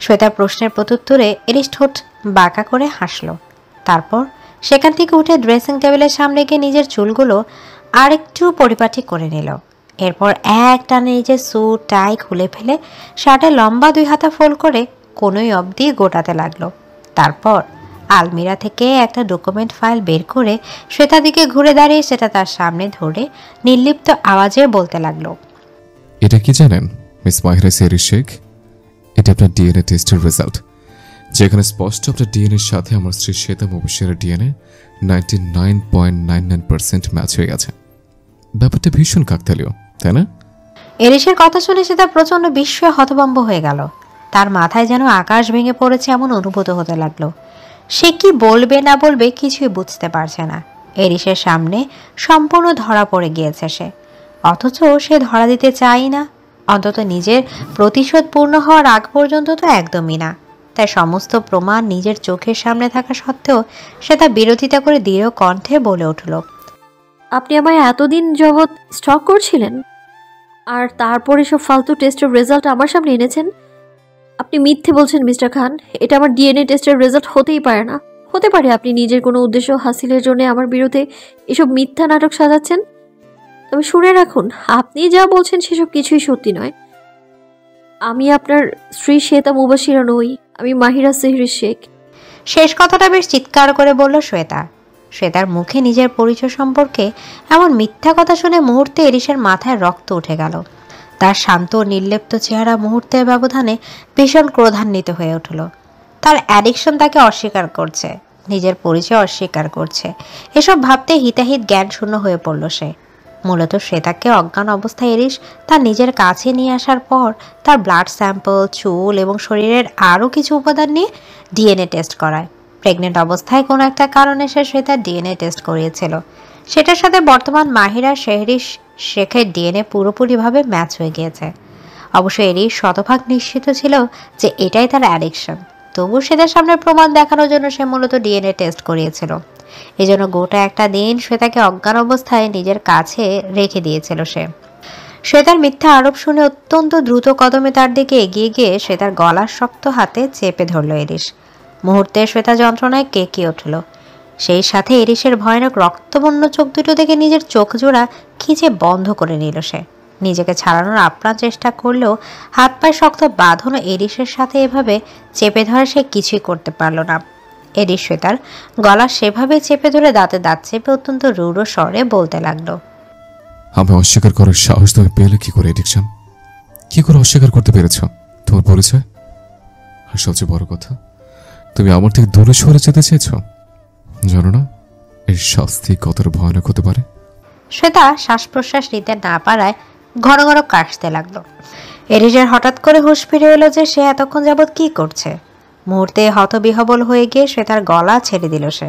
শ্বেতার প্রশ্নের প্রত্যুত্তরে এরিস ঠোঁট বাঁকা করে হাসল। তারপর সেখান থেকে উঠে ড্রেসিং টেবিলের সামনে গিয়ে নিজের চুলগুলো আরেকটু পরিপাটি করে নিল। এরপর এক টানে নিজের স্যুট টাই খুলে ফেলে শার্টে লম্বা 2 হাতা ফোল্ড করে কোনোই অবধি গোটাতে লাগলো। তারপর আলমিরা থেকে একটা ডকুমেন্ট ফাইল বের করে শ্বেতার দিকে ঘুরে দাঁড়িয়ে সেটা তার সামনে ধরে নির্লিপ্ত আওয়াজে বলতে লাগলো, এটা কি জানেন মিস মাহিরা সেরি শেখ? এটা আপনার ডিএনএ টেস্টের রেজাল্ট, যেখানে স্পষ্ট আপনার ডিএনএর সাথে আমার স্ত্রী শ্বেতা মুবাশিরের ডিএনএ 99.99% ম্যাচ হয়ে গেছে। ব্যাপারটা ভীষণ কাকতালীয়, তাই না? এরিসের কথা শুনে সেটা প্রচন্ড বিস্ময়ে হতভম্ব হয়ে গেল। তার মাথায় যেন আকাশ ভেঙে পড়েছে এমন অনুভূত হতে লাগলো। সে কি বলবে না বলবে কিছুই বুঝতে পারছে না। এরিসের সামনে সম্পূর্ণ ধরা পড়ে গিয়েছে সে, অথচ সে ধরা দিতে চাই না, অন্তত নিজের প্রতিশোধ পূর্ণ হওয়ার আগ পর্যন্ত তো একদমই না। তাই সমস্ত প্রমাণ নিজের চোখের সামনে থাকা সত্ত্বেও সে তা বিরোধিতা করে দৃঢ় কণ্ঠে বলে উঠল, আপনি আমায় এতদিন যাবৎ স্টক করছিলেন, আর তারপরে সব ফালতু টেস্টের রেজাল্ট আমার সামনে এনেছেন। আপনি মিথ্যে বলছেন মিস্টার খান। এটা আমার ডিএনএ টেস্টের রেজাল্ট হতেই পারে না। হতে পারে আপনি নিজের কোনো উদ্দেশ্য হাসিলের জন্য আমার বিরুদ্ধে এসব মিথ্যা নাটক সাজাচ্ছেন। তবে শুনে রাখুন, আপনি যা বলছেন সেসব কিছুই সত্যি নয়। আমি আপনার স্ত্রী শ্বেতা মুবাশিরা নই, আমি মাহিরা সেহরি শেখ। শেষ কথাটা বেশ চিৎকার করে বলল শ্বেতা। শ্বেতার মুখে নিজের পরিচয় সম্পর্কে এমন মিথ্যা কথা শুনে মুহূর্তে এরিসের মাথায় রক্ত উঠে গেল। তার শান্ত নির্লিপ্ত চেহারা মুহূর্তের ব্যবধানে ভীষণ ক্রোধান্বিত হয়ে উঠল। তার অ্যাডিকশন তাকে অস্বীকার করছে, নিজের পরিচয় অস্বীকার করছে, এসব ভাবতে হিতাহিত জ্ঞান শূন্য হয়ে পড়ল সে। মূলত শ্বেতাকে অজ্ঞান অবস্থায় এরিস তার নিজের কাছে নিয়ে আসার পর তার ব্লাড স্যাম্পল, চুল এবং শরীরের আরও কিছু উপাদান নিয়ে ডিএনএ টেস্ট করায়। প্রেগনেন্ট অবস্থায় কোনো একটা কারণে সে শ্বেতার ডিএনএ টেস্ট করিয়েছিল। সেটার সাথে বর্তমান মাহিরা সেহরি শেখের ডিএনএ পুরোপুরিভাবে ম্যাচ হয়ে গিয়েছে। অবশ্য এরিস শতভাগ নিশ্চিত ছিল যে এটাই তার অ্যাডিকশন, তবু শ্বেতার সামনে প্রমাণ দেখানোর জন্য সে মূলত ডিএনএ টেস্ট করিয়েছিল। এজন্য গোটা একটা দিন শ্বেতাকে অজ্ঞান অবস্থায় নিজের কাছে রেখে দিয়েছিল সে। শ্বেতার মিথ্যা আরোপ শুনে অত্যন্ত দ্রুত কদমে তার দিকে এগিয়ে গিয়ে শ্বেতার গলার শক্ত হাতে চেপে ধরল এরিস। মুহূর্তে শ্বেতা যন্ত্রণায় কেঁকে উঠল। সেই সাথে এরিসের ভয়ানক রক্তবর্ণ চোখ দুটো দেখে নিজের চোখ জোড়া খিঁচে বন্ধ করে নিল সে। নিজেকে ছাড়ানোর আপ্রাণ চেষ্টা করলেও হাত পায়ে শক্ত বাঁধানো এরিসের সাথে এভাবে চেপে ধরে সে কিছুই করতে পারল না। এরিস শ্বেতার গলা সেভাবে চেপে ধরে দাঁতে দাঁত চেপে অত্যন্ত রূঢ় স্বরে বলতে লাগলো, আমি অস্বীকার করার সাহস তুমি পেলে কি করে এডিকশন? কি করে অস্বীকার করতে পেরেছ তোমার পরিচয়? আর সবচেয়ে বড় কথা, তুমি আমার থেকে দূরে সরে যেতে চেয়েছ। জানো না এর শাস্তি কতটা ভয়ানক হতে পারে? শ্বেতা শ্বাস প্রশ্বাস নিতে না পারায় ঘন ঘন কাশতে লাগলো। এরিসের হঠাৎ করে হুঁশ ফিরে এলো যে সে এতক্ষণ যাবৎ কি করছে। মুহূর্তে হতবিহবল হয়ে গিয়ে শ্বেতার গলা ছেড়ে দিল সে।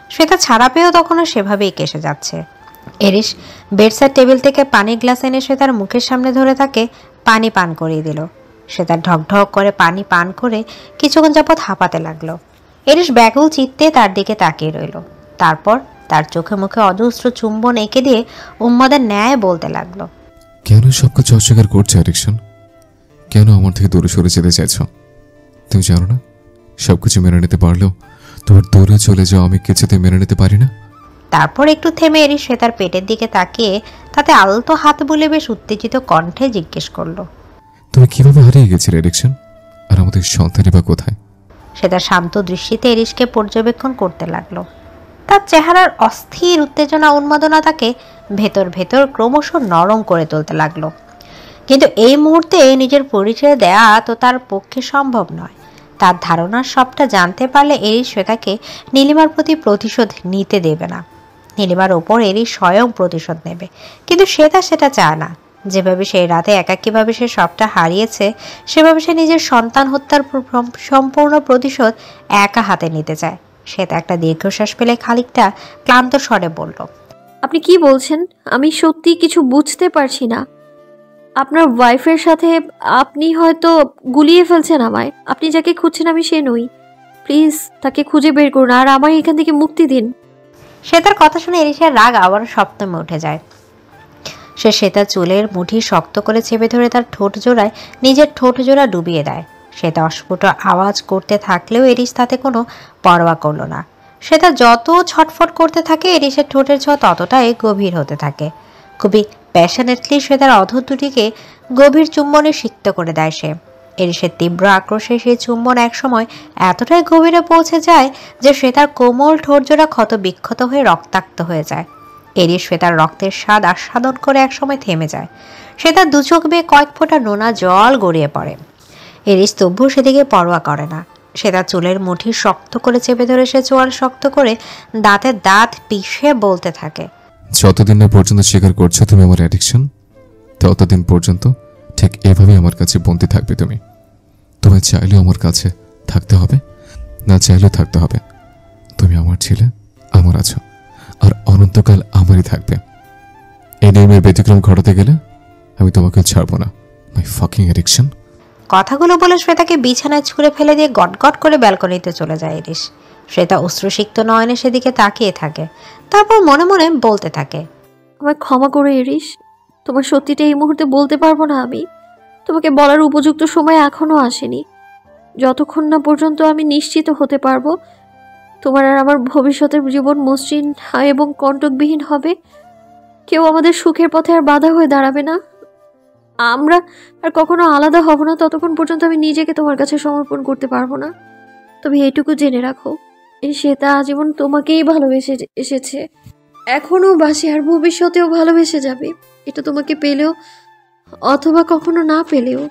শ্বেতা ছাড়া পেয়েও তখনও সেভাবেই কেসে যাচ্ছে। এরিস বেডসাইড টেবিল থেকে পানির গ্লাস এনে শ্বেতার মুখের সামনে ধরে তাকে পানি পান করিয়ে দিল। শ্বেতা ঢকঢক করে পানি পান করে কিছুক্ষণ যাবৎ হাঁপাতে লাগলো। এরিস ব্যাকুল চিত্তে তার দিকে তাকিয়ে রইল। তারপর তার চোখে মুখে অজস্র চুম্বন এঁকে দিয়ে উম্মাদের ন্যায় বলতে লাগলো, কেন সবকিছু অস্বীকার করছো এডিকশন? কেন আমার থেকে দূরে সরে যেতে চাইছ? তুমি জানো না সবকিছু মেনে নিতে পারলেও তোমার দূরে চলে যাও আমি কিছুতে মেনে নিতে পারি না। তারপর একটু থেমে এরিস শ্বেতার পেটের দিকে তাকিয়ে তাতে আলতো হাত বুলে বেশ উত্তেজিত কণ্ঠে জিজ্ঞেস করলো, তুমি কিভাবে হারিয়ে গেছিলে এডিকশন? আর আমাদের সন্তানই বা কোথায়? শ্বেতা শান্ত দৃষ্টিতে এরিসকে পর্যবেক্ষণ করতে লাগলো। তার চেহারার অস্থির উত্তেজনা উন্মাদনা তাকে ভেতর ভেতর ক্রমশ নরম করে তুলতে লাগলো। কিন্তু এই মুহূর্তে নিজের পরিচয় দেয়া তো তার পক্ষে সম্ভব নয়। তার ধারণার সবটা জানতে পারলে এরিস শ্বেতাকে নীলিমার প্রতি প্রতিশোধ নিতে দেবে না। নীলিমার ওপর এরিস স্বয়ং প্রতিশোধ নেবে, কিন্তু শ্বেতা সেটা চায় না। যেভাবে সেই রাতে একাকীভাবে সে সবটা হারিয়েছে, সেভাবে সে নিজের সন্তান হত্যার সম্পূর্ণ প্রতিশোধ একা হাতে নিতে চায়। শ্বেতা একটা দীর্ঘশ্বাস ফেলে খানিকটা ক্লান্ত স্বরে বলল, আপনি কি বলছেন? আমি সত্যি কিছু বুঝতে পারছি না। আপনার ওয়াইফের সাথে আপনি হয়তো গুলিয়ে ফেলছেন আমায়। আপনি যাকে খুঁজছেন আমি সে নই। প্লিজ তাকে খুঁজে বের করুন আর আমায় এখান থেকে মুক্তি দিন। শ্বেতার কথা শুনে এরিসের রাগ আবার সপ্তমে উঠে যায়। সে শ্বেতার চুলের মুঠি শক্ত করে চেপে ধরে তার ঠোঁট জোড়ায় নিজের ঠোঁট জোড়া ডুবিয়ে দেয়। শ্বেতা অস্ফুট আওয়াজ করতে থাকলেও এরিস তাতে কোনো পরোয়া করল না। শ্বেতা যত ছটফট করতে থাকে এরিসের ঠোঁটের ছোঁয়া ততটাই গভীর হতে থাকে। খুবই প্যাশনেটলি শ্বেতার অধর দুটিকে গভীর চুম্বনে সিক্ত করে দেয় সে। এরিসের তীব্র আক্রোশে সেই চুম্বন একসময় এতটাই গভীরে পৌঁছে যায় যে শ্বেতার কোমল ঠোঁটজোড়া ক্ষত বিক্ষত হয়ে রক্তাক্ত হয়ে যায়। এরিস শ্বেতার রক্তের স্বাদ আস্বাদন করে একসময় থেমে যায়। শ্বেতার দু চোখ বেয়ে কয়েক ফোঁটা নোনা জল গড়িয়ে পড়ে। এরিস তবুও সেদিকে পরোয়া করে না। শ্বেতার চুলের মুঠি শক্ত করে চেপে ধরে সে চোয়াল শক্ত করে দাঁতে দাঁত পিষে বলতে থাকে, যতদিন না পর্যন্ত স্বীকার করছো তুমি আমার অ্যাডিকশন, ততদিন পর্যন্ত ঠিক এভাবেই আমার কাছে বন্দী থাকবে তুমি। তোমায় চাইলেও আমার কাছে থাকতে হবে, না চাইলেও থাকতে হবে। তুমি আমার ছেলে, আমার আছো, আর অনন্তকাল আমারই থাকবে। এই নিয়মের ব্যতিক্রম ঘটাতে গেলে আমি তোমাকে ছাড়বো না। মাই ফাকিং অ্যাডিকশন। কথাগুলো বলে শ্বেতাকে বিছানায় ছুঁড়ে ফেলে দিয়ে গটগট করে ব্যালকনিতে চলে যায় এরিস। শ্বেতা অশ্রুসিক্ত নয়নে সেদিকে তাকিয়ে থাকে, তারপর মনে মনে বলতে থাকে, আমায় ক্ষমা করে এরিস, তোমার সত্যিটা এই মুহূর্তে বলতে পারবো না আমি। তোমাকে বলার উপযুক্ত সময় এখনো আসেনি। যতক্ষণ না পর্যন্ত আমি নিশ্চিত হতে পারবো তোমার আর আমার ভবিষ্যতের জীবন মসৃণ এবং কণ্টকবিহীন হবে, কেউ আমাদের সুখের পথে আর বাধা হয়ে দাঁড়াবে না, আমরা আর কখনো আলাদা হব না, ততক্ষণ পর্যন্ত আমি নিজেকে তোমার কাছে সমর্পণ করতে পারবো না। তবে এইটুকু জেনে রাখো, এই শ্বেতা আজীবন তোমাকেই ভালোবেসে এসেছে, এখনো বাসে আর ভবিষ্যতেও ভালোবেসে যাবে। এটা তোমাকে পেলেও অথবা কখনো না পেলেও।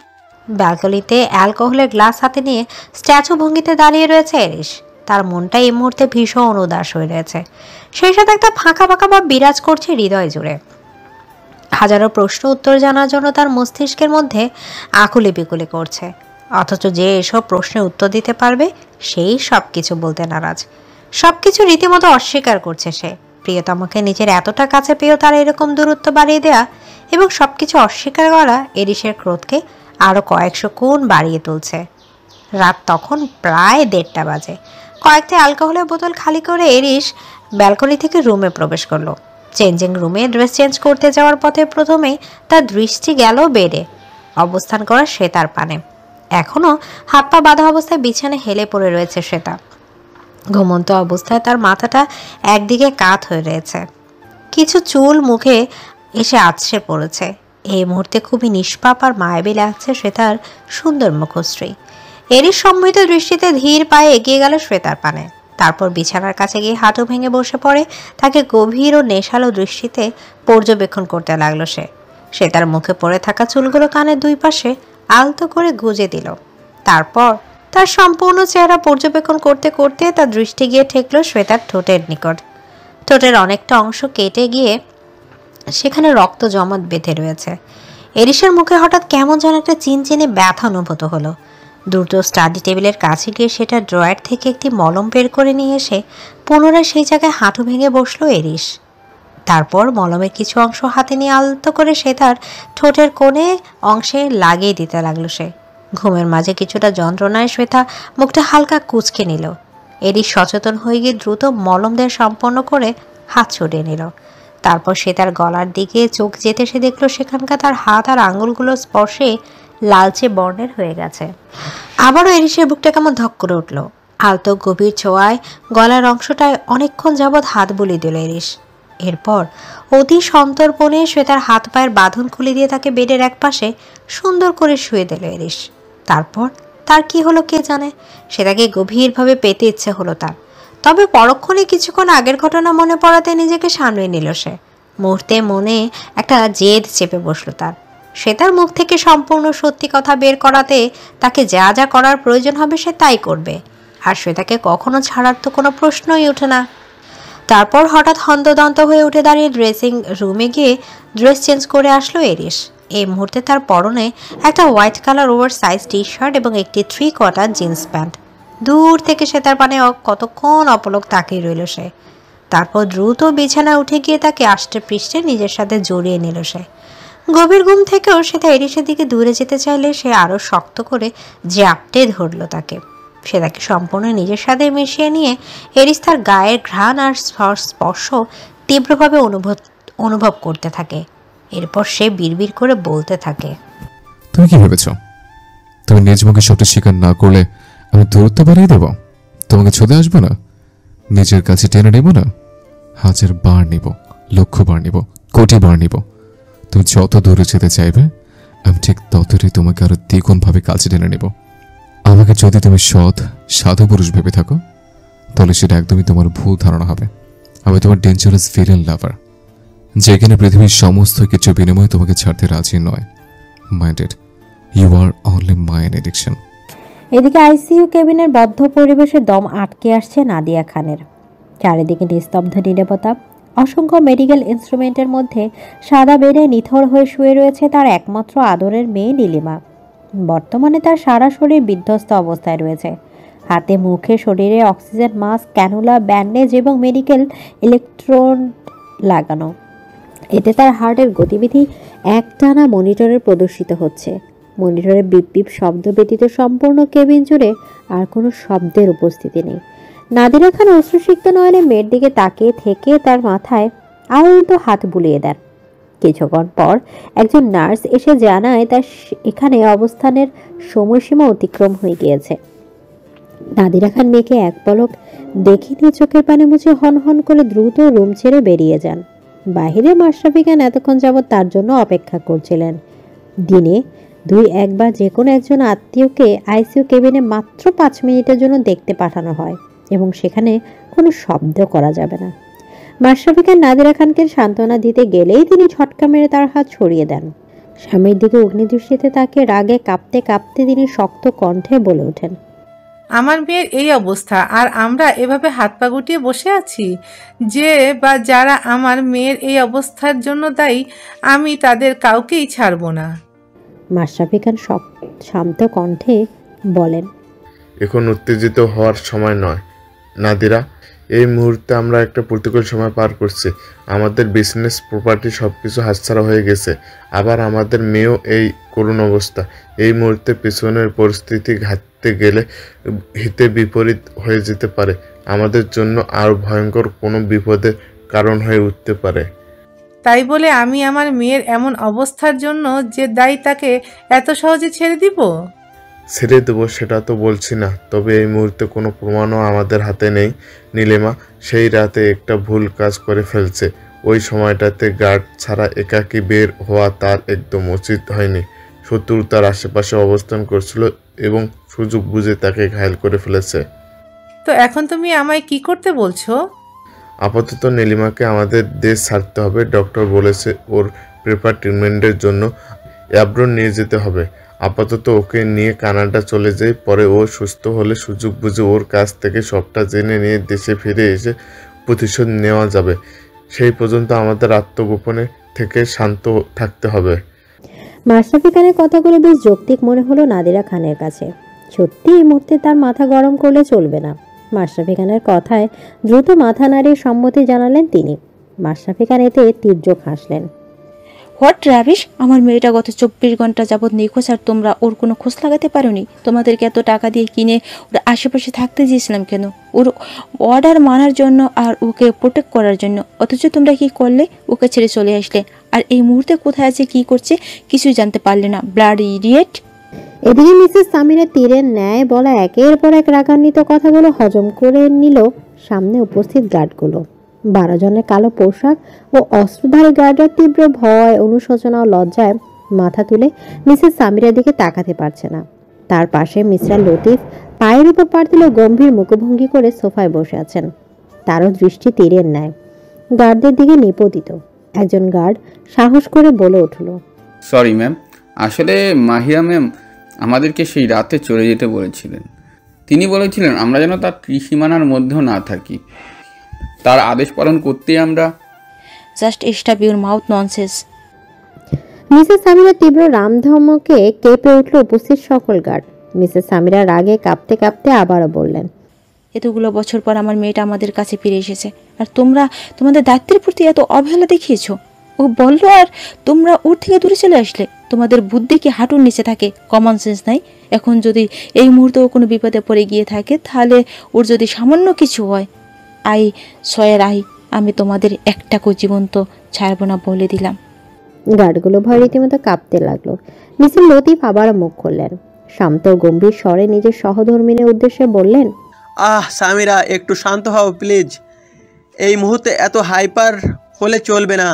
ব্যালকনিতে অ্যালকোহলের গ্লাস হাতে নিয়ে স্ট্যাচু ভঙ্গিতে দাঁড়িয়ে রয়েছে এরিস। তার মনটা এই মুহূর্তে ভীষণ উদাস হয়ে রয়েছে। সেই সাথে একটা ফাঁকা ফাঁকা ভাব বিরাজ করছে হৃদয় জুড়ে। হাজারো প্রশ্ন উত্তর জানার জন্য তার মস্তিষ্কের মধ্যে আকুলি বিকুলি করছে, অথচ যে এসব প্রশ্নের উত্তর দিতে পারবে সেই সব কিছু বলতে নারাজ। সব কিছু রীতিমতো অস্বীকার করছে সে। প্রিয়তমাকে নিজের এতটা কাছে পেয়েও তার এরকম দূরত্ব বাড়িয়ে দেয়া এবং সবকিছু অস্বীকার করা এরিসের ক্রোধকে আরও কয়েকশো গুণ বাড়িয়ে তুলছে। রাত তখন প্রায় 1:30 বাজে। কয়েকটা অ্যালকোহলের বোতল খালি করে এরিস ব্যালকনি থেকে রুমে প্রবেশ করলো। চেঞ্জিং রুমে ড্রেস চেঞ্জ করতে যাওয়ার পথে প্রথমেই তার দৃষ্টি গেল বেডে অবস্থান করা শ্বেতার পানে। এখনও হাত পা বাঁধা অবস্থায় বিছানায় হেলে পড়ে রয়েছে শ্বেতা। ঘুমন্ত অবস্থায় তার মাথাটা একদিকে কাত হয়ে রয়েছে, কিছু চুল মুখে এসে আছড়ে পড়েছে। এই মুহূর্তে খুবই নিষ্পাপ আর মায়াবী লাগছে শ্বেতার সুন্দর মুখশ্রী। এরিস সম্মিলিত দৃষ্টিতে ধীর পায়ে এগিয়ে গেল শ্বেতার পানে। তারপর বিছানার কাছে গিয়ে হাঁটু ভেঙে বসে পড়ে তাকে গভীর ও নেশালো দৃষ্টিতে পর্যবেক্ষণ করতে লাগলো সে। তার মুখে পড়ে থাকা চুলগুলো কানের দুই পাশে আলতো করে গুজে দিল। তারপর তার সম্পূর্ণ চেহারা পর্যবেক্ষণ করতে করতে তার দৃষ্টি গিয়ে ঠেকলো শ্বেতার ঠোঁটের নিকট। ঠোঁটের অনেকটা অংশ কেটে গিয়ে সেখানে রক্ত জমাট বেঁধে রয়েছে। এরিসের মুখে হঠাৎ কেমন যেন একটা চিনচিনে ব্যথা অনুভূত হলো। দ্রুত স্টাডি টেবিলের কাছে গিয়ে সেটা ড্রয়ার থেকে একটি মলম বের করে নিয়ে এসে পুনরায় সেই জায়গায় হাঁটু ভেঙে বসলো এরিস। তারপর মলমের কিছু অংশ হাতে নিয়ে আলতো করে সে তার ঠোঁটের কোণে অংশে লাগিয়ে দিতে লাগলো সে। ঘুমের মাঝে কিছুটা যন্ত্রণায় শ্বেতা মুখটা হালকা কুঁচকে নিল। এরিস সচেতন হয়ে গিয়ে দ্রুত মলম দেওয়া সম্পন্ন করে হাত ছড়িয়ে নিল। তারপর সে তার গলার দিকে চোখ যেতে সে দেখলো সেখানকার তার হাত আর আঙুলগুলো স্পর্শে লালচে বর্ণের হয়ে গেছে। আবারও এরিসের বুকটা কেমন ধক করে উঠল। আলতো গভীর ছোঁয়ায় গলার অংশটায় অনেকক্ষণ যাবৎ হাত বুলিয়ে দিল এরিস। এরপর অতি সন্তর্পণে শ্বেতার হাত পায়ের বাঁধন খুলে দিয়ে তাকে বেডের এক পাশে সুন্দর করে শুয়ে দিল এরিস। তারপর তার কি হলো কে জানে, সেটাকে গভীরভাবে পেতে ইচ্ছে হলো তার। তবে পরক্ষণে কিছুক্ষণ আগের ঘটনা মনে পড়াতে নিজেকে সামলে নিল সে। মুহূর্তে মনে একটা জেদ চেপে বসলো তার। সে তার মুখ থেকে সম্পূর্ণ সত্যি কথা বের করাতে তাকে যা যা করার প্রয়োজন হবে সে তাই করবে, আর শ্বেতাকে কখনো ছাড়ার তো কোনো প্রশ্নই ওঠে না। তারপর হঠাৎ হন্তদন্ত হয়ে উঠে দাঁড়িয়ে ড্রেসিং রুমে গিয়ে ড্রেস চেঞ্জ করে আসলো এরিস। এই মুহূর্তে তার পরনে একটা white colour over size T shirt এবং একটি 3/4 জিন্স প্যান্ট। দূর থেকে সে তার পানে কতক্ষণ অপলক তাকিয়ে রইল সে। তারপর দ্রুত বিছানায় উঠে গিয়ে তাকে আষ্টে পৃষ্ঠে নিজের সাথে জড়িয়ে নিল সে। গভীর ঘুম থেকেও সে তা এরিসের দিকে দূরে যেতে চাইলে সে আরও শক্ত করে জাপটে ধরল তাকে। সে তাকে সম্পূর্ণ নিজের সাথে মিশিয়ে নিয়ে এরিস তার গায়ের ঘ্রাণ আর স্পর্শ তীব্রভাবে অনুভব করতে থাকে। এরপর সে বিড়বিড় করে বলতে থাকে, তুমি কি ভেবেছ তুমি নিজ মুখে সবটা স্বীকার না করলে আমি দূরত্ব বাড়িয়ে দেব? তোমাকে ছুঁতে আসবো না? নিজের কাছে টেনে নেব না? 1000 বার নিব, লক্ষ বার নিব, কোটি বার নিব। তুমি যত দূরে যেতে চাইবে আমি ঠিক ততটাই তোমাকে আরো দ্বিগুণ ভাবে কাছে টেনে নেব। আমাকে যদি তুমি সৎ সাধু পুরুষ ভেবে থাকো তাহলে সেটা একদমই তোমার ভুল ধারণা হবে। আমি তোমার ডেঞ্জারাস ভিলেন লাভার, যেখানে পৃথিবীর সমস্ত কিছুর বিনিময়ে তোমাকে ছাড়তে রাজি নয়। Minded, you are only my addiction. এদিকে আইসিইউ কেবিনের বদ্ধ পরিবেশে দম আটকে আসছে নাদিয়া খানের। চারিদিকে নিস্তব্ধ নীরবতা। অসংখ্য মেডিকেল ইনস্ট্রুমেন্টের মধ্যে সাদা বেডে নিথর হয়ে শুয়ে রয়েছে তার একমাত্র আদরের মেয়ে নীলিমা। বর্তমানে তার সারা শরীর বিধ্বস্ত অবস্থায় রয়েছে। হাতে মুখে শরীরে অক্সিজেন মাস্ক, ক্যানুলা, ব্যান্ডেজ এবং মেডিকেল ইলেকট্রোড লাগানো। এতে তার হার্টের গতিবিধি একটানা মনিটরে প্রদর্শিত হচ্ছে। মনিটরে বিপ বিপ শব্দ ব্যতীত সম্পূর্ণ কেবিন জুড়ে আর কোনো শব্দের উপস্থিতি নেই। নাদিরা খান অশ্রুসিক্ত নয়নে মেয়ের দিকে তাকিয়ে থেকে তার মাথায় আলতো হাত বুলিয়ে দেন। কিছুক্ষণ পর একজন নার্স এসে জানায় তার এখানে অবস্থানের সময়সীমা অতিক্রম হয়ে গিয়েছে। নাদিরা খান মেয়েকে এক পলক দেখে নিয়ে চোখের পানি মুছে হন হন করে দ্রুত রুম ছেড়ে বেরিয়ে যান। বাহিরে মাশরাফি খান এতক্ষণ যাবৎ তার জন্য অপেক্ষা করছিলেন। দিনে 2-1 বার যে কোনো একজন আত্মীয়কে আইসিইউ কেবিনে মাত্র 5 মিনিটের জন্য দেখতে পাঠানো হয় এবং সেখানে কোনো শব্দ করা যাবে না। মাশরাফি খান নাদিরা খানকে সান্ত্বনা দিতে গেলেই তিনি ঝটকা মেরে তার হাত ছড়িয়ে দেন। স্বামীর দিকে অগ্নিদৃষ্টিতে তাকে রাগে কাঁপতে কাঁপতে তিনি শক্ত কণ্ঠে বলে ওঠেন, আমার মেয়ের এই অবস্থা আর আমরা এভাবে হাত পা গুটিয়ে বসে আছি? যে বা যারা আমার মেয়ের এই অবস্থার জন্য দায়ী, আমি তাদের কাউকেই ছাড়ব না। মাশরাফি খান শান্ত কণ্ঠে বলেন, এখন উত্তেজিত হওয়ার সময় নয় নাদিরা। এই মুহূর্তে আমরা একটা প্রতিকূল সময় পার করছি। আমাদের বিজনেস, প্রপার্টি সবকিছু হাতছাড়া হয়ে গেছে। আবার আমাদের মেয়েও এই করুণ অবস্থা। এই মুহূর্তে পিছনের পরিস্থিতি ঘাটতে গেলে হিতে বিপরীত হয়ে যেতে পারে। আমাদের জন্য আরো ভয়ঙ্কর কোনো বিপদের কারণ হয়ে উঠতে পারে। তাই বলে আমি আমার মেয়ের এমন অবস্থার জন্য যে দায়ী তাকে এত সহজে ছেড়ে দিব? ছেড়ে দেবো সেটা তো বলছি না, তবে এই মুহূর্তে কোনো প্রমাণও আমাদের হাতে নেই। নীলিমা সেই রাতে একটা ভুল কাজ করে ফেলছে। ওই সময়টাতে গার্ড ছাড়া একাকী বের হওয়া তার একদম উচিত হয়নি। শত্রু তার আশেপাশে অবস্থান করছিল এবং সুযোগ বুঝে তাকে ঘায়েল করে ফেলেছে। তো এখন তুমি আমায় কি করতে বলছো? আপাতত নীলিমাকে আমাদের দেশ ছাড়তে হবে। ডক্টর বলেছে ওর প্রেপার ট্রিটমেন্টের জন্য অ্যাব্রন নিয়ে যেতে হবে। আপাতত ওকে নিয়ে কানাডা চলে যাই, পরে ও সুস্থ হলে সুযোগ বুঝে ওর কাছ থেকে সবটা জেনে নিয়ে দেশে ফিরে এসে প্রতিশোধ নেওয়া যাবে। সেই পর্যন্ত আমাদের আত্মগোপনে থেকে শান্ত থাকতে হবে। মাশরাফি খানের কথাগুলো বেশ যৌক্তিক মনে হলো নাদিরা খানের কাছে। সত্যি এই মুহূর্তে তার মাথা গরম করলে চলবে না। মাশরাফি খানের কথায় দ্রুত মাথা নাড়িয়ে সম্মতি জানালেন তিনি। মাশরাফি খান এতে তীর্যক হাসলেন। What rubbish! আমার মেয়েটা গত 24 ঘন্টা যাবৎ নিখোঁজ আর তোমরা ওর কোনো খোঁজ লাগাতে পারোনি? তোমাদেরকে এত টাকা দিয়ে কিনে ওর আশেপাশে থাকতে দিয়েছিলাম কেন? ওর অর্ডার মানার জন্য আর ওকে প্রোটেক্ট করার জন্য। অথচ তোমরা কি করলে? ওকে ছেড়ে চলে আসলে। আর এই মুহূর্তে কোথায় আছে, কি করছে কিছুই জানতে পারলে না। Blood idiot! এদিকে মিসেস সামিরা তীরের ন্যায় বলা একের পর এক রাগান্বিত কথাগুলো হজম করে নিল সামনে উপস্থিত গার্ডগুলো। 12 জনের কালো পোশাক ও অস্ত্রধারী গার্ডের তীব্র ভয়, অনুশোচনা ও লজ্জায় মাথা তুলে মিসেস সামিরার দিকে তাকাতে পারছে না। তার পাশে মিস্টার লতিফ পায়ের উপর পা দিলে গম্ভীর মুখভঙ্গি করে সোফায় বসে আছেন। তারও দৃষ্টি তীরের ন্যায় গার্ডদের দিকে নিপতিত। একজন গার্ড সাহস করে বলে উঠল, সরি ম্যাম, আসলে মাহিরা ম্যাম আমাদেরকে সেই রাতে চলে যেতে বলেছিলেন। তিনি বলেছিলেন আমরা যেন তার ত্রিসীমানার মধ্যেও না থাকি। তার আদেশ পালন করতেই আমরা। Just stop your mouth nonsense! Mrs সামিরার তীব্র রামধমকে কেঁপে উঠল উপস্থিত সকল গার্ড। মিসেস সামিরা রাগে কাঁপতে কাঁপতে আবারও বললেন, এতগুলো বছর পর আমার মেয়েটা আমাদের কাছে ফিরে এসেছে আর তোমরা তোমাদের দায়িত্বের প্রতি এত অবহেলা দেখিয়েছো। ও বললো আর তোমরা ওর থেকে দূরে চলে আসলে। তোমাদের বুদ্ধি কি হাঁটুর নিচে থাকে? কমন সেন্স নাই? এখন যদি এই মুহূর্তে ও কোনো বিপদে পড়ে গিয়ে থাকে, তাহলে ওর যদি সামান্য কিছু হয়, আমি তোমাদের একটাকেও জীবন্ত ছাড়বো না বলে দিলাম। গার্ডগুলো ভয় রীতিমতো কাঁপতে লাগলো। মিসেস লতিফ আবারও মুখ খুললেন। শান্ত গম্ভীর স্বরে নিজের সহধর্মিনীর উদ্দেশ্যে বললেন, সামিরা, একটু শান্ত হও প্লিজ। এই মুহূর্তে এত হাইপার হলে চলবে না।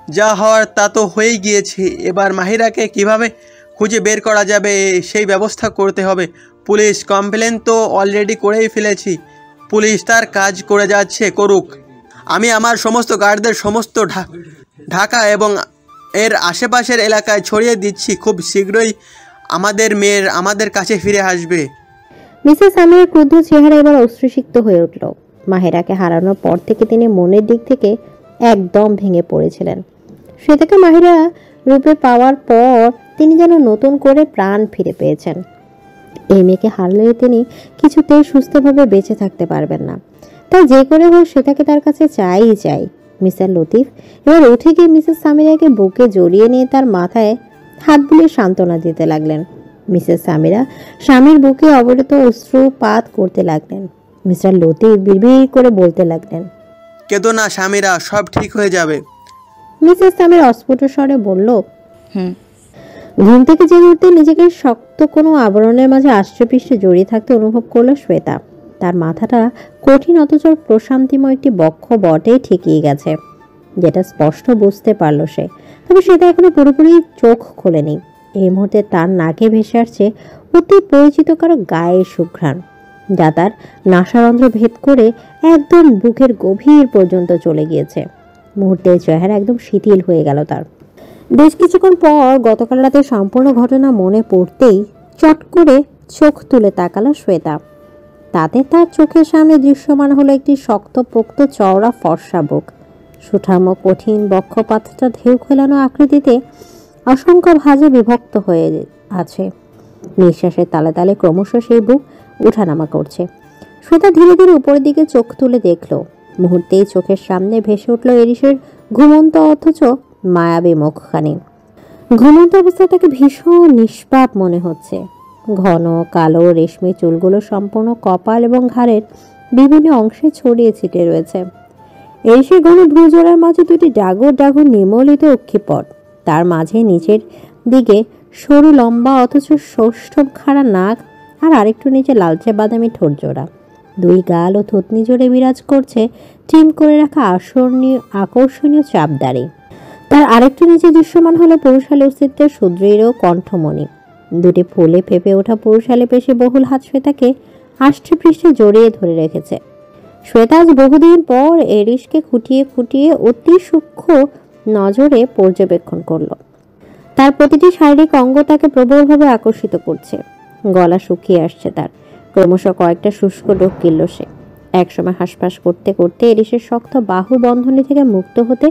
যা হওয়ার তা তো হয়েই গিয়েছে। এবার মাহিরাকে কিভাবে খুঁজে বের করা যাবে সেই ব্যবস্থা করতে হবে। পুলিশ কমপ্লেন তো অলরেডি করেই ফেলেছি। পুলিশ তার কাজ করে যাচ্ছে, করুক। আমি আমার সমস্ত গার্ডদের সমস্ত ঢাকা এবং এর আশেপাশের এলাকায় ছড়িয়ে দিচ্ছি। খুব শীঘ্রই আমাদের মেয়ের আমাদের কাছে ফিরে আসবে। মিসেস আমিরের ক্রুদ্ধ চেহারা এবার অশ্রুসিক্ত হয়ে উঠল। মাহিরাকে হারানোর পর থেকে তিনি মনের দিক থেকে একদম ভেঙে পড়েছিলেন। শ্বেতাকে মাহিরা রূপে পাওয়ার পর তিনি যেন নতুন করে প্রাণ ফিরে পেয়েছেন। এই মেয়েকে হারলে তিনি কিছুতেই সুস্থভাবে বেঁচে থাকতে পারবেন না। তাই যে করে হোক শ্বেতাকে তার কাছে চাই। মিস্টার লতিফ এবার উঠে গিয়ে মিসেস সামিরাকে বুকে জড়িয়ে নিয়ে তার মাথায় হাত বুলিয়ে সান্ত্বনা দিতে লাগলেন। মিসেস সামিরা স্বামীর বুকে অবরত অশ্রুপাত করতে লাগলেন। মিস্টার লতিফ বিড়বিড় করে বলতে লাগলেন, কেঁদো না সামিরা, সব ঠিক হয়ে যাবে। মিসেস সামির অস্ফুট স্বরে বলল, ঘুম থেকে জেগে উঠতে নিজেকে শক্ত কোনো আবরণের মাঝে আষ্ট্রপৃষ্ঠে জড়িয়ে থাকতে অনুভব করলো শ্বেতা। তার মাথাটা কঠিন অথচ প্রশান্তিময় একটি বক্ষ বটেই ঠেকিয়ে গেছে, যেটা স্পষ্ট বুঝতে পারলো সে। তবে শ্বেতা এখনো পুরোপুরি চোখ খোলেনি। এই মুহূর্তে তার নাকে ভেসে আসছে অতি পরিচিত কারো গায়ের সুঘ্রাণ, যা তার নাসারন্ধ্র ভেদ করে একদম বুকের গভীর পর্যন্ত চলে গিয়েছে। মুহূর্তে চেহারা একদম শিথিল হয়ে গেল তার। বেশ কিছুক্ষণ পর গতকাল রাতে সম্পূর্ণ ঘটনা মনে পড়তেই চট করে চোখ তুলে তাকালো শ্বেতা। তাতে তার চোখের সামনে দৃশ্যমান হলো একটি শক্তপোক্ত চওড়া ফর্সা বুক, সুঠামো কঠিন বক্ষপাতটা ঢেউ খেলানো আকৃতিতে অসংখ্য ভাঁজে বিভক্ত হয়ে আছে। নিঃশ্বাসের তালে তালে ক্রমশ সেই বুক উঠানামা করছে। শ্বেতা ধীরে ধীরে উপরের দিকে চোখ তুলে দেখল। মুহূর্তেই চোখের সামনে ভেসে উঠল এরিসের ঘুমন্ত অথচ মায়াবী মুখখানি। ঘুমন্ত অবস্থায় তাকে ভীষণ নিষ্পাপ মনে হচ্ছে। ঘন কালো রেশমি চুলগুলো সম্পূর্ণ কপাল এবং ঘাড়ের বিভিন্ন অংশে ছড়িয়ে ছিটিয়ে রয়েছে। এরিসের ঘন ভ্রুজোড়ার মাঝে দুটি ডাগর ডাগর নিমলিত অক্ষিপট, তার মাঝে নিচের দিকে সরু লম্বা অথচ সৌষ্ঠব খাড়া নাক, আর আরেকটু নিচে লালচে বাদামি ঠোঁট জোড়া। দুই গাল ও থুতনি জোড়ে বিরাজ করছে ট্রিম করে রাখা আকর্ষণীয় চাপদাড়ি। তার আরেকটু নিচে দৃশ্যমান হলো পুরুষালী অস্তিত্বের সুদৃঢ় কণ্ঠমণি। দুটি ফুলে ফেপে ওঠা পুরুষালী পেশে বহুল হাত শ্বেতাকে আষ্টে পৃষ্ঠে জড়িয়ে ধরে রেখেছে। শ্বেতা আজ বহুদিন পর এরিসকে খুঁটিয়ে খুঁটিয়ে অতি সূক্ষ্ম নজরে পর্যবেক্ষণ করল। তার প্রতিটি শারীরিক অঙ্গ তাকে প্রবলভাবে আকর্ষিত করছে। গলা শুকিয়ে আসছে তার, ক্রমশ কয়েকটা শুষ্ক ডোক কিনল সে। একসময় হাঁসফাঁস করতে করতে এরিসের শক্ত বাহু বন্ধনী থেকে মুক্ত হতে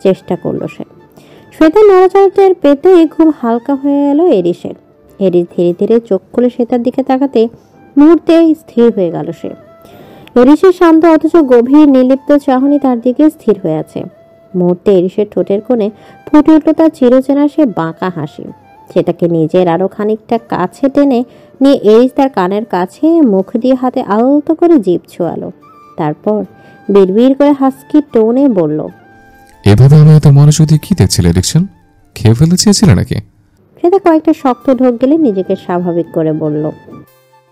চেষ্টা করলো সে। শ্বেতা নড়াচড়ার পেতে ঘুম হালকা হয়ে গেল এরিসের। এরিস ধীরে ধীরে চোখ খুলে শ্বেতার দিকে তাকাতে মুহূর্তে স্থির হয়ে গেল সে। এরিসের শান্ত অথচ গভীর নির্লিপ্ত চাহনি তার দিকে স্থির হয়ে আছে। মুহূর্তে এরিসের ঠোঁটের কোণে ফুটে উঠল তার চিরচেনা সে বাঁকা হাসি। সেটাকে নিজের আরো খানিকটা কাছে টেনে নিয়ে এরিস তার কানের কাছে মুখ দিয়ে হাতে আলতো করে জিভ ছোঁয়ালো। তারপর বিড়বিড় করে হাসকি টোনে বলল, এভাবে আমি এত মনোযোগ দিয়ে কি দেখছিলে এডিকশন? খেয়ে ফেলতে চেয়েছিলে নাকি? সেটা কয়েকটা শক্ত ঢোক গেলে নিজেকে স্বাভাবিক করে বলল,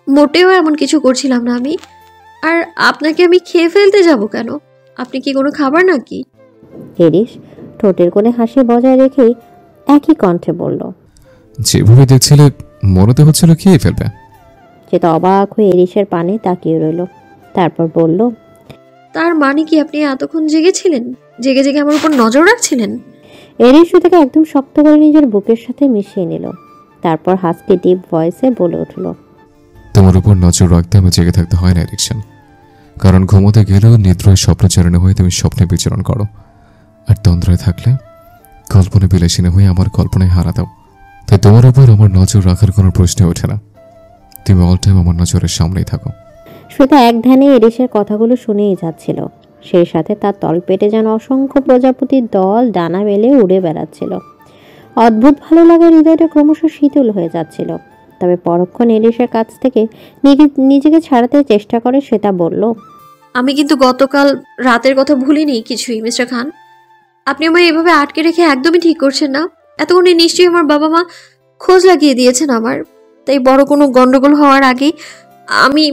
মোটেও এমন কিছু করছিলাম না আমি। আর আপনাকে আমি খেয়ে ফেলতে যাব কেন? আপনি কি কোনো খাবার নাকি? এরিস ঠোঁটের কোণে হাসি বজায় রেখেই একই কণ্ঠে বলল, যেভাবে দেখছিলে মনে তো হচ্ছিল খেয়ে ফেলবে। সেটা অবাক হয়ে এরিসের পানে তাকিয়ে রইল। তারপর বলল, তার মানে কি আপনি এতক্ষণ জেগেছিলেন? জেগে জেগে আমার উপর নজর রাখছিলেন? এরিস তাকে একদম শক্ত করে নিজের বুকের সাথে মিশিয়ে নিল। তারপর হাসকি ডিপ ভয়েসে বলে উঠল, তোমার উপর নজর রাখতে আমি জেগে থাকতে হয় না এডিকশন। কারণ ঘুমোতে গেলেও নিদ্রায় স্বপ্নচারণে হয়ে তুমি স্বপ্নে বিচরণ করো, আর তন্দ্রায় থাকলে কল্পনা বিলাসিনী হয়ে আমার কল্পনায় হারা দাও। তাই তোমার উপর আমার নজর রাখার কোনো প্রশ্নই ওঠে না। তুমি অল টাইম আমার নজরের সামনেই থাকো। শ্বেতা এক ধ্যানে এরিসের কথাগুলো শুনেই যাচ্ছিল। সেই সাথে তার তলপেটে যেন অসংখ্য প্রজাপতির দল ডানা মেলে উড়ে বেড়াচ্ছিল। অদ্ভুত ভালো লাগার হৃদয়টা ক্রমশ শীতল হয়ে যাচ্ছিল। তবে পরক্ষণ এরিসের কাছ থেকে নিজেকে ছাড়াতে চেষ্টা করে শ্বেতা বলল, আমি কিন্তু গতকাল রাতের কথা ভুলিনি কিছুই মিস্টার খান। আপনি আমায় এভাবে আটকে রেখে একদমই ঠিক করছেন না। এতক্ষণে নিশ্চয়ই আমার বাবা মা খোঁজ লাগিয়ে দিয়েছেন আমার। তাই বড় কোনো গন্ডগোল হওয়ার আগেই আমি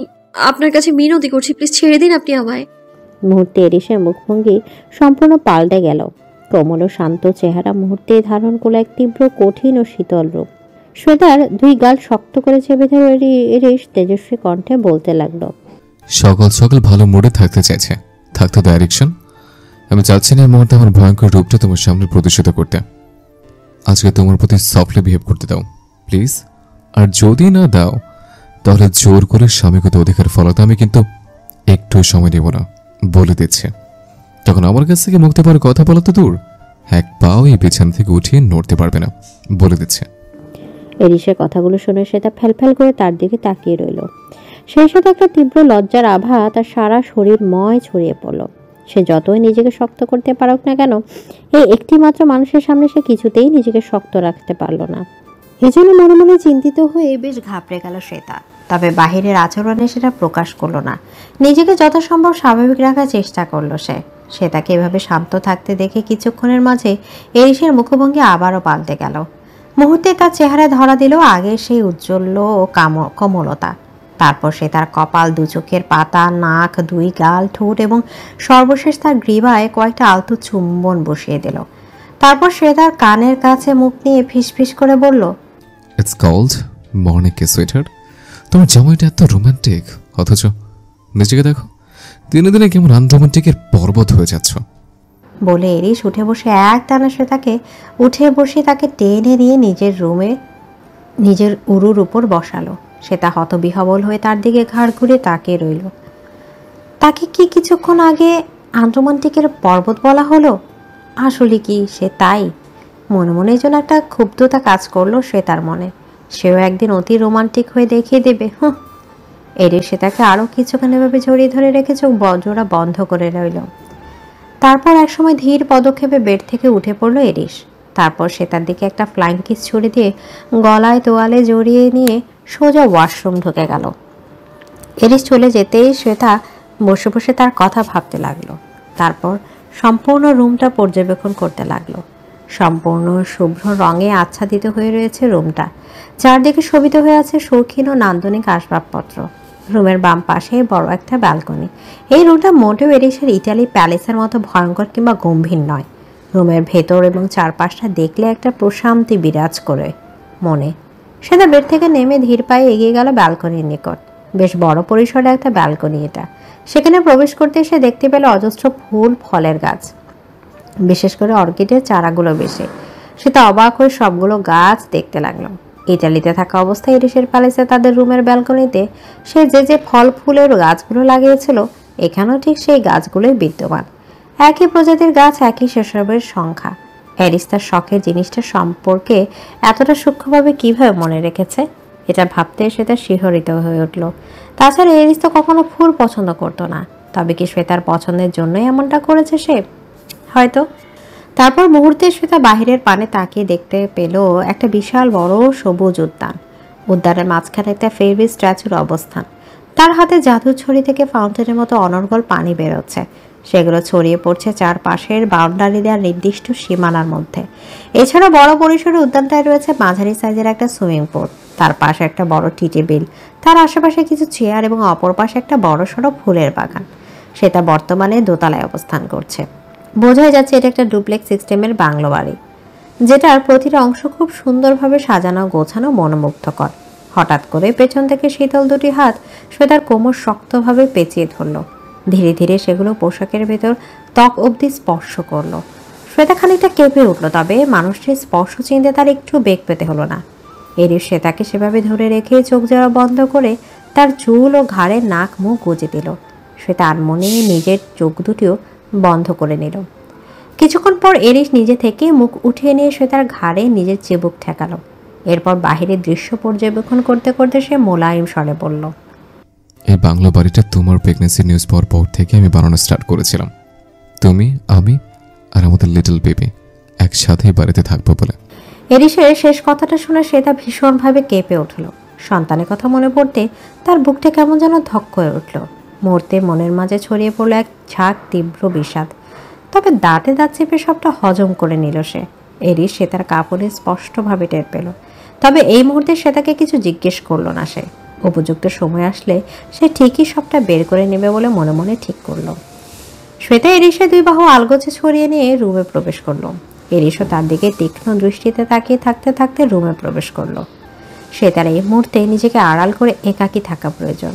আপনার কাছে মিনতি করছি, প্লিজ ছেড়ে দিন আপনি আমায়। মুহূর্তে এরিসের মুখভঙ্গি সম্পূর্ণ পাল্টে গেল। কোমল ও শান্ত চেহারা মুহূর্তে ধারণ করলো এক তীব্র, কঠিন ও শীতল রূপ। শ্বেতার দুই গাল শক্ত করে চেপে ধরে এরিস তেজস্বী কণ্ঠে বলতে লাগলো, সকাল সকাল ভালো মুডে থাকতে চাইছে, থাকতে দাও এরিকশন। আমি চাচ্ছি না এই মুহূর্তে আমার ভয়ঙ্কর রূপটা তোমার সামনে প্রদর্শিত করতে। আজকে তোমার প্রতি সফটলি বিহেভ করতে দাও প্লিজ। আর যদি না দাও তাহলে জোর করে স্বামীগত অধিকার ফলাতে আমি কিন্তু একটু সময় নেব না, বলে দিচ্ছে। তখন আমার কাছ থেকে মুক্তি পাওয়ার কথা বলা তো দূর, এক পাও এই বিছানা থেকে উঠিয়ে নড়তে পারবে না, বলে দিচ্ছে। এরিসের কথাগুলো শুনে সেটা ফ্যালফ্যাল করে তার দিকে তাকিয়ে রইল। সেই সাথে একটা তীব্র লজ্জার আভা তার সারা শরীর ময় ছড়িয়ে পড়ল। সে যতই নিজেকে শক্ত করতে পারুক না কেন, এই একটি মাত্র মানুষের সামনে সে কিছুতেই নিজেকে শক্ত রাখতে পারল না। এজন্য মনে মনে চিন্তিত হয়ে বেশ ঘাবড়ে গেল শ্বেতা। তবে বাহিরের আচরণে সেটা প্রকাশ করলো না। নিজেকে যথাসম্ভব স্বাভাবিক রাখার চেষ্টা করলো সে তাকে এভাবে শান্ত থাকতে দেখে কিছুক্ষণের মাঝে এরিসের মুখভঙ্গি আবারও পাল্টে গেল। মুহূর্তে তার চেহারায় ধরা দিল আগের সেই উজ্জ্বল্য ও কোমলতা। তারপর সে তার কপাল, দু চোখের পাতা, নাক, দুই গাল, ঠোঁট এবং সর্বশেষ তার গ্রীবায় কয়েকটা আলতো চুম্বন বসিয়ে দিল। তারপর সে তার কানের কাছে মুখ নিয়ে ফিসফিস করে বলল, it's called morning kiss sweeter. তোমার জামাইটা এত রোমান্টিক, অথচ নিজেকে দেখো দিনে দিনে কেমন আনরোমান্টিকের পর্বত হয়ে যাচ্ছ। বলে এরিস উঠে বসে একটানা শ্বেতাকে তাকে টেনে নিয়ে নিজের রুমে নিজের উরুর উপর বসালো। শ্বেতা হতবিহবল হয়ে তার দিকে ঘাড় ঘুরে তাকিয়ে রইল। তাকে কি কিছুক্ষণ আগে আনরোমান্টিকের পর্বত বলা হলো? আসলে কি সে তাই? মনে মনে যেন একটা ক্ষুব্ধতা কাজ করলো শ্বেতার মনে। সেও একদিন অতি রোমান্টিক হয়ে দেখিয়ে দেবে। এরিস শ্বেতাকে আরও কিছুক্ষণ এভাবে জড়িয়ে ধরে রেখে চোখ জোড়া বন্ধ করে রইল। তারপর একসময় ধীর পদক্ষেপে বেড থেকে উঠে পড়ল এরিস। তারপর সে তার দিকে একটা ফ্লাইং কিস ছুড়ে দিয়ে গলায় তোয়ালে জড়িয়ে নিয়ে সোজা ওয়াশরুম ঢুকে গেল। এরিস চলে যেতেই শ্বেতা বসে বসে তার কথা ভাবতে লাগলো। তারপর সম্পূর্ণ রুমটা পর্যবেক্ষণ করতে লাগলো। সম্পূর্ণ শুভ্র রঙে আচ্ছাদিত হয়ে রয়েছে রুমটা। চারদিকে শোভিত হয়ে আছে শৌখিন ও নান্দনিক আসবাবপত্র। রুমের বাম পাশে বড় একটা ব্যালকনি। এই রুমটা মোটেও এরিসের ইটালি প্যালেসের মতো ভয়ঙ্কর কিংবা গম্ভীর নয়। রুমের ভেতর এবং চারপাশটা দেখলে একটা প্রশান্তি বিরাজ করে মনে। সে তার বেড থেকে নেমে ধীর পায়ে এগিয়ে গেল ব্যালকনির নিকট। বেশ বড় পরিসরে একটা ব্যালকনি এটা। সেখানে প্রবেশ করতে সে দেখতে পেল অজস্র ফুল ফলের গাছ, বিশেষ করে অর্কিডের চারাগুলো বেশি। সে তা অবাক হয়ে সবগুলো গাছ দেখতে লাগলো। ইটালিতে থাকা অবস্থায় এরিসের প্যালেসে তাদের রুমের ব্যালকনিতে সে যে ফল ফুলের গাছগুলো লাগিয়েছিল, এখানেও ঠিক সেই গাছগুলোই বিদ্যমান। একই প্রজাতির গাছ, একই সেসবের সংখ্যা। এরিস তার শখের জিনিসটা সম্পর্কে এতটা সূক্ষ্মভাবে কিভাবে মনে রেখেছে, এটা ভাবতে সে তার শিহরিত হয়ে উঠল। তাছাড়া এরিস তো কখনো ফুল পছন্দ করতো না। তবে কি শ্বেতার পছন্দের জন্যই এমনটা করেছে সে? হয়তো। তারপর মুহূর্তে শ্বেতা বাহিরের পানে তাকিয়ে দেখতে পেল একটা বিশাল বড় সবুজ উদ্যান। উদ্যানের মাঝখানে একটা ফেরি স্ট্যাচুর অবস্থান। তার হাতে জাদুর ছড়ি থেকে ফাউন্টেনের মতো অনর্গল পানি বেরোচ্ছে। সেগুলো ছড়িয়ে পড়ছে চারপাশের বাউন্ডারি দেওয়ার নির্দিষ্ট সীমানার মধ্যে। এছাড়া বড় পরিসরে উদ্যানটায় রয়েছে মাঝারি সাইজের একটা সুইমিং পুল, তার পাশে একটা বড় টি টেবিল, তার আশেপাশে কিছু চেয়ার এবং অপর পাশে একটা বড় সড়ো ফুলের বাগান। সেটা বর্তমানে দোতলায় অবস্থান করছে। বোঝাই যাচ্ছে এটা একটা ডুপ্লেক্স সিস্টেমের বাংলো বাড়ি, যেটার প্রতিটা অংশ খুব সুন্দরভাবে সাজানো, গোছানো, মনোমুগ্ধকর। হঠাৎ করে পেছন থেকে শীতল দুটি হাত শ্বেতার কোমর শক্তভাবে পেঁচিয়ে ধরল। ধীরে ধীরে সেগুলো পোশাকের ভেতর ত্বক অবধি স্পর্শ করলো। শ্বেতা খানিকটা কেঁপে উঠল, তবে মানুষটির স্পর্শ চিনতে তার একটু বেগ পেতে হলো না। এরিস শ্বেতাকে সেভাবে ধরে রেখে চোখ জোড়া বন্ধ করে তার চুল ও ঘাড়ে নাক মুখ গুজে দিল। শ্বেতা আনমনে নিজের চোখ দুটিও বন্ধ করে নিল। কিছুক্ষণ পর এরিস নিজে থেকে মুখ উঠিয়ে নিয়ে শ্বেতার ঘাড়ে নিজের চিবুক ঠেকালো। এরপর বাহিরের দৃশ্য পর্যবেক্ষণ করতে করতে সে মোলায়েম স্বরে বলল, এই বাংলো বাড়িটা তোমার প্রেগনেন্সি নিউজ পাওয়ার পর থেকে আমি বানানো স্টার্ট করেছিলাম। তুমি, আমি আর আমাদের লিটল বেবি একসাথে বাড়িতে থাকবো বলে। এরিসের শেষ কথাটা শুনে শ্বেতা ভীষণভাবে কেঁপে উঠল। সন্তানের কথা মনে পড়তে তার বুকটা কেমন যেন ধক করে উঠল। মুহূর্তে মনের মাঝে ছড়িয়ে পড়ল এক ঝাঁক তীব্র বিষাদ। তবে দাঁতে দাঁত চেপে সবটা হজম করে নিল সে। এরিস সে তার কাপড়ে স্পষ্টভাবে টের পেল। তবে এই মুহূর্তে শ্বেতাকে কিছু জিজ্ঞেস করলো না সে। উপযুক্ত সময় আসলে সে ঠিকই সবটা বের করে নেবে বলে মনে মনে ঠিক করলো। শ্বেতা এরিসের দুই বাহু আলগোছে ছড়িয়ে নিয়ে রুমে প্রবেশ করলো। এরিসও তার দিকে তীক্ষ্ণ দৃষ্টিতে তাকিয়ে থাকতে থাকতে রুমে প্রবেশ করলো। শ্বেতার এই মুহূর্তে নিজেকে আড়াল করে একাকী থাকা প্রয়োজন,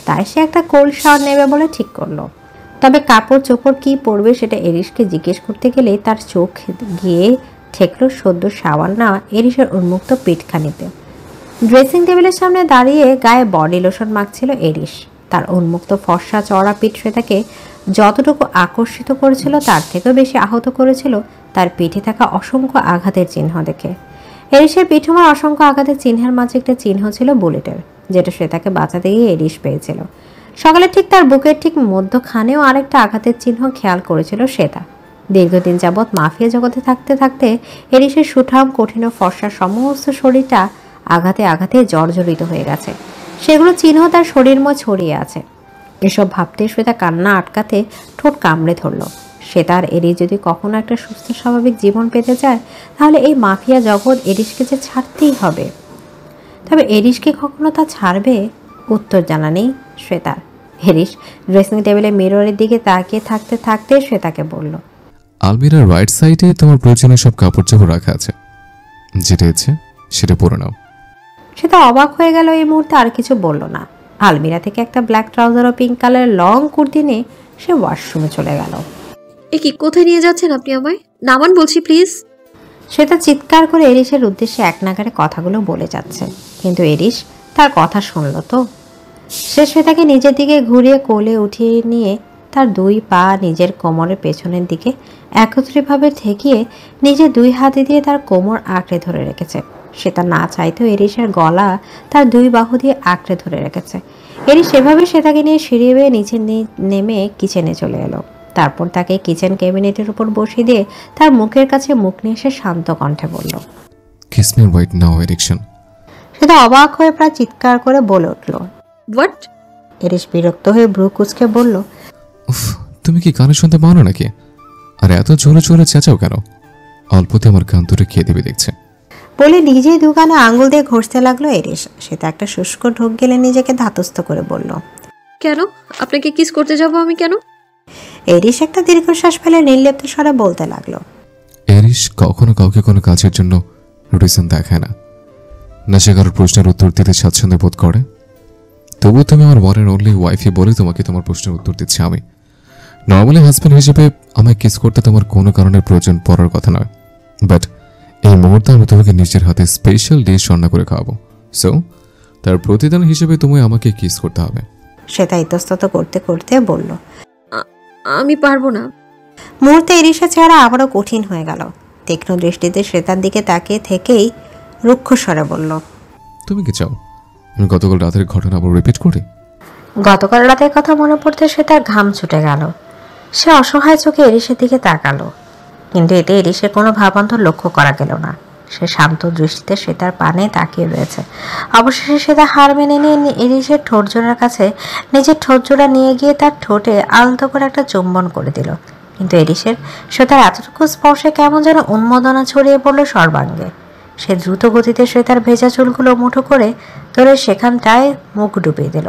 তাই সে একটা কোল্ড শাওয়ার নেবে বলে ঠিক করলো। তবে কাপড় চোপড় কি পরবে সেটা এরিসকে জিজ্ঞেস করতে গেলে তার চোখ গিয়ে ঠেকলো সদ্য শাওয়ার না এরিসের উন্মুক্ত পিঠখানিতে। ড্রেসিং টেবিলের সামনে দাঁড়িয়ে গায়ে বডি লোশন মাখছিল এরিস। তার উন্মুক্ত ফর্সা চওড়া পিঠ শ্বেতাকে যতটুকু আকর্ষিত করেছিল তার থেকেও বেশি আহত করেছিল তার পিঠে থাকা অসংখ্য আঘাতের চিহ্ন দেখে। এরিসের পিঠুমার অসংখ্য আঘাতের চিহ্নের মাঝে একটা চিহ্ন ছিল বুলেটের, যেটা শ্বেতাকে বাঁচাতে গিয়ে এরিস পেয়েছিল। সকালে ঠিক তার বুকের ঠিক মধ্যখানেও আরেকটা আঘাতের চিহ্ন খেয়াল করেছিল শ্বেতা। দীর্ঘদিন যাবৎ মাফিয়া জগতে থাকতে থাকতে এরিসের সুঠাম কঠিন ও ফর্সা সমস্ত শরীরটা আঘাতে আঘাতে জর্জরিত হয়ে গেছে। সেগুলো চিহ্ন তার শরীরময় ছড়িয়ে আছে। এসব ভাবতে শ্বেতা কান্না আটকাতে ঠোঁট কামড়ে ধরল। শ্বেতা আর এরিস যদি কখনো একটা সুস্থ স্বাভাবিক জীবন পেতে চায় তাহলে এই মাফিয়া জগৎ এরিসকে যে ছাড়তেই হবে। তবে এরিসকে কখনো তা ছাড়বে উত্তর জানা নেই শ্বেতার। এরিস ড্রেসিং টেবিলে মিররের দিকে তাকিয়ে থাকতে থাকতে শ্বেতাকে বলল, আলমিরার রাইট সাইডে তোমার প্রয়োজনীয় সব কাপড় চোপড় রাখা আছে, যেটা ইচ্ছে সেটা পরে নাও। শ্বেতা অবাক হয়ে গেল। এই মুহূর্তে আর কিছু বলল না। আলমিরা থেকে একটা ব্ল্যাক ট্রাউজার ও পিঙ্ক কালারের লং কুর্তি নিয়ে সে ওয়াশরুমে চলে গেল। এ কি, কোথায় নিয়ে যাচ্ছেন আপনি আমায়? নামান বলছি প্লিজ। শ্বেতা চিৎকার করে এরিসের উদ্দেশ্যে এক নাগারে কথাগুলো বলে যাচ্ছে, কিন্তু এরিস তার কথা শুনল তো। সে শ্বেতাকে নিজের দিকে ঘুরিয়ে কোলে উঠিয়ে নিয়ে তার দুই পা নিজের কোমরের পেছনের দিকে একত্রিতভাবে ঠেকিয়ে নিজের দুই হাতে দিয়ে তার কোমর আঁকড়ে ধরে রেখেছে। শ্বেতা না চাইতেও এরিসের গলা তার দুই বাহু দিয়ে আঁকড়ে ধরে রেখেছে। এরিস সেভাবে শ্বেতাকে নিয়ে সিঁড়ি বেয়ে নিচে নেমে কিচেনে চলে এলো। তারপর তাকে কিচেন ক্যাবিনেটের উপর বসিয়ে দিয়ে তার মুখের কাছে মুখ নিয়ে এসে শান্ত কণ্ঠে বলল, kiss me right now erection. Shweta অবাক হয়ে প্রায় চিৎকার করে বলে উঠল, হোয়াট? এরিস বিরক্ত হয়ে ভ্রু কুঁচকে বলল, উফ, তুমি কি কানে শুনতে পাও না নাকি? আর এত জোরে জোরে চেঁচাও কেন? অল্পতে আমার কান দুটো খেয়ে দেবে দেখছে। বলে নিজেই দোকানে আঙুল দিয়ে ঘষতে লাগলো এরিস। সেটা একটা শুষ্ক ঢোক গেলে নিজেকে ধাতস্থ করে বলল, কেন? আপনাকে কিস করতে যাব আমি কেন? এরিস একটা দীর্ঘশ্বাস ফেলে নির্লিপ্ত স্বরে বলতে লাগলো, এরিস কখনো কাউকে কোনো কাজের জন্য রিজন দেখায় না, না সে কারোর প্রশ্নের উত্তর দিতে স্বাচ্ছন্দ্য বোধ করে। তবুও তুমি আমার ওয়ান অ্যান্ড অনলি ওয়াইফই বলে তোমাকে তোমার প্রশ্নের উত্তর দিচ্ছি আমি। নর্মালি হাজব্যান্ড হিসেবে আমায় কিস করতে তোমার কোনো কারণের প্রয়োজন পড়ার কথা নয়, বাট এই মুহূর্তে আমি তোমাকে নিজের হাতে স্পেশাল ডিশ রান্না করে খাওয়াবো, সো তার প্রতিদান হিসেবে তুমি আমাকে কিস করতে হবে। সেটা ইতস্তত করতে করতে বলল, আমি পারবো না। মুহূর্তে এরিসের চেহারা আবারও কঠিন হয়ে গেল। তীক্ষ্ণ দৃষ্টিতে শ্বেতার দিকে তাকিয়ে থেকেই রুক্ষ স্বরে বলল, তুমি কি চাও আমি গতকাল রাতের ঘটনা আবার রিপিট করি? গতকাল রাতের কথা মনে পড়তে শ্বেতার ঘাম ছুটে গেল। সে অসহায় চোখে এরিসের দিকে তাকালো, কিন্তু এতে এরিসের কোনো ভাবান্তর লক্ষ্য করা গেল না। সে শান্ত দৃষ্টিতে শ্বেতার পানে তাকিয়ে রয়েছে। অবশেষে শ্বেতা হার মেনে নিয়ে এরিসের ঠোঁট জোড়ার কাছে নিজের ঠোঁট জোড়া নিয়ে গিয়ে তার ঠোঁটে আলতো করে একটা চুম্বন করে দিল। কিন্তু এরিসের শ্বেতার এতটুকু স্পর্শে কেমন যেন উন্মাদনা ছড়িয়ে পড়ল সর্বাঙ্গে। সে দ্রুত গতিতে শ্বেতার ভেজা চুলগুলো মুঠো করে ধরে সেখানটায় মুখ ডুবিয়ে দিল।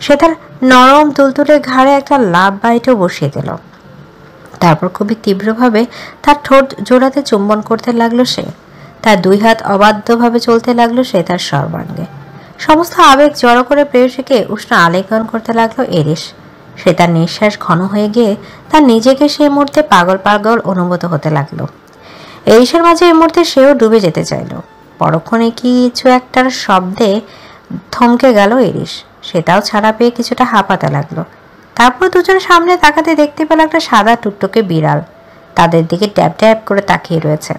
সে তার নরম তুলতুলে ঘাড়ে একটা লাভ বাইটও বসিয়ে দিল। তারপর খুবই তীব্রভাবে তার ঠোঁট জোড়াতে চুম্বন করতে লাগলো সে। তার দুই হাত অবাধ্যভাবে চলতে লাগলো সে তার সর্বাঙ্গে। সমস্ত আবেগ জড়ো করে প্রেয়সীকে উষ্ণ আলিঙ্গন করতে লাগলো এরিস। সে তার নিঃশ্বাস ঘন হয়ে গিয়ে তার নিজেকে সেই মুহূর্তে পাগল পাগল অনুভূত হতে লাগলো। এরিসের মাঝে এই মুহূর্তে সেও ডুবে যেতে চাইল। পরক্ষণে কিছু একটার শব্দে থমকে গেল এরিস। সেটাও ছাড়া পেয়ে কিছুটা হাঁপাতে লাগলো। তারপর দুজন সামনে তাকাতে দেখতে পেল একটা সাদা টুকটুকে বিড়াল তাদের দিকে ট্যাপ ট্যাপ করে তাকিয়ে রয়েছে।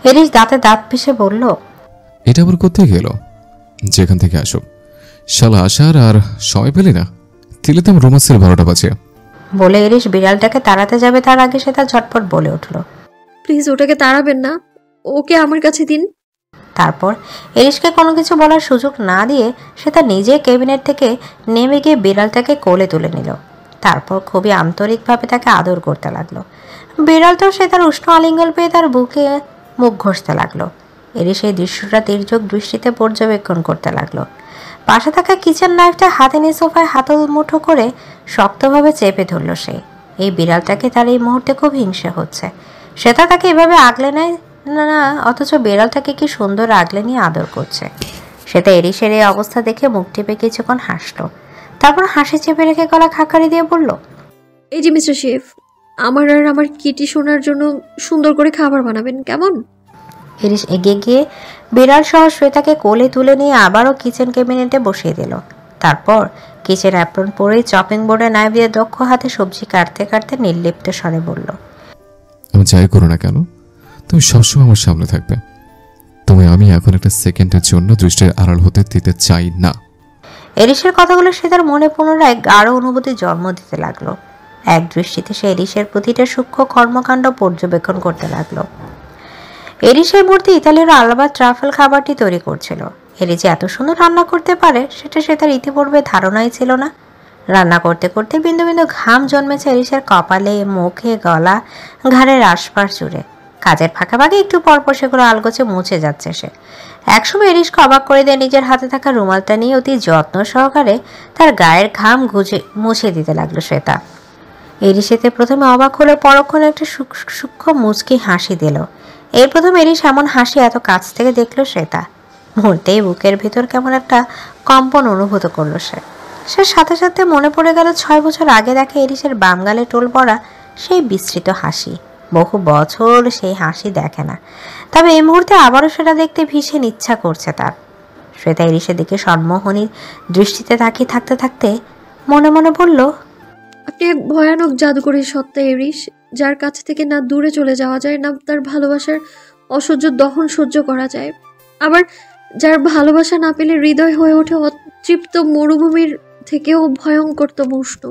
এরিস দাঁতে দাঁত পিষে বলল, এটা আবার কোথায় গেল? যেখান থেকে আসুক, শালা আসার আর সময় পেলি না, তিলে তো রোমান্সের 12টা বাজে। বলে এরিস বিড়ালটাকে তাড়াতে যাবে তার আগে সে তার ঝটপট বলে উঠল, প্লিজ ওটাকে তাড়াবেন না, ওকে আমার কাছে দিন। তারপর এরিসকে কোনো কিছু বলার সুযোগ না দিয়ে সে তার নিজে ক্যাবিনেট থেকে নেমে গিয়ে বিড়ালটাকে কোলে তুলে নিল। তারপর খুবই আন্তরিকভাবে তাকে আদর করতে লাগলো। বিড়াল তো সে তার উষ্ণ আলিঙ্গন পেয়ে তার বুকে মুখ ঘষতে লাগলো। এরিস এই দৃশ্যটা তির্যক দৃষ্টিতে পর্যবেক্ষণ করতে লাগলো। পাশে থাকা কিচেন নাইফটা হাতে নিয়ে সোফায় হাতল মুঠো করে শক্তভাবে চেপে ধরল সে। এই বিড়ালটাকে তার এই মুহূর্তে খুব হিংসে হচ্ছে। শ্বেতা তাকে এভাবে আগলে নেয় না, অথচ বিড়ালটাকে কি সুন্দর আগলে নিয়ে আদর করছে। শ্বেতা এরিসের এই অবস্থা দেখে মুখ টিপে কিছুক্ষণ হাসলো, তারপর হাসি চেপে রেখে গলা খাকারি দিয়ে বলল, এই যে মিস্টার শেফ, আমার আর আমার কিটি শোনার জন্য সুন্দর করে খাবার বানাবেন কেমন? এরিস এগিয়ে গিয়ে বিড়াল সহ শ্বেতাকে কোলে তুলে নিয়ে আবারও কিচেন ক্যাবিনেটে বসিয়ে দিল। তারপর কিচেন অ্যাপ্রন পরেই চপিং বোর্ডে নাইফ দিয়ে দক্ষ হাতে সবজি কাটতে কাটতে নির্লিপ্ত স্বরে বলল, আমি যাই করো না কেন, তুমি সবসময় আমার সামনে থাকবে। তুমি আমি এখন একটা সেকেন্ডের জন্য দৃষ্টির আড়াল হতে দিতে চাই না। এরিসের কথাগুলো সে তার মনে পুনরায় গাঢ় অনুভূতি জন্ম দিতে লাগলো। এক দৃষ্টিতে সে এরিসের প্রতিটা সূক্ষ্ম কর্মকাণ্ড পর্যবেক্ষণ করতে লাগলো। এরিসের মূর্তি ইতালির আলাবা ট্রাফেল খাবারটি তৈরি করছিল। এরিস যে এত সুন্দর রান্না করতে পারে সেটা সে তার ইতিপূর্বে ধারণাই ছিল না। রান্না করতে করতে বিন্দু বিন্দু ঘাম জন্মেছে এরিসের কপালে, মুখে, গলা, ঘাড়ের আশপাশ জুড়ে। কাজের ফাঁকে একটু পরপর সেগুলো আলগোছে মুছে যাচ্ছে সে। একসময় এরিসকে অবাক করে দেয় নিজের হাতে থাকা রুমালটা নিয়ে অতি যত্ন সহকারে তার গায়ের ঘাম মুছে দিতে লাগলো শ্বেতা। এরিসেতে প্রথমে অবাক হলে পরক্ষণে একটা সূক্ষ্ম মুচকি হাসি দিল। এই প্রথম এরিস এমন হাসি এত কাছ থেকে দেখলো শ্বেতা। মুহূর্তেই বুকের ভিতর কেমন একটা কম্পন অনুভূত করলো সে। সাথে সাথে মনে পড়ে গেল 6 বছর আগে দেখে এরিসের বাম গালে টোল পড়া সেই বিস্তৃত হাসি। বহু বছর সেই হাসি দেখে না, তবে এই মুহূর্তে আবারও সেটা দেখতে ভীষণ ইচ্ছা করছে তার। শ্বেতা এরিসের দিকে সম্মোহনী দৃষ্টিতে তাকিয়ে থাকতে থাকতে মনে মনে বলল, আপনি এক ভয়ানক জাদুকরী সত্তা এরিস, যার কাছ থেকে না দূরে চলে যাওয়া যায়, না তার ভালোবাসার অসহ্য দহন সহ্য করা যায়, আবার যার ভালোবাসা না পেলে হৃদয় হয়ে ওঠে অতৃপ্ত মরুভূমির থেকেও ভয়ঙ্করতম উষ্ণ।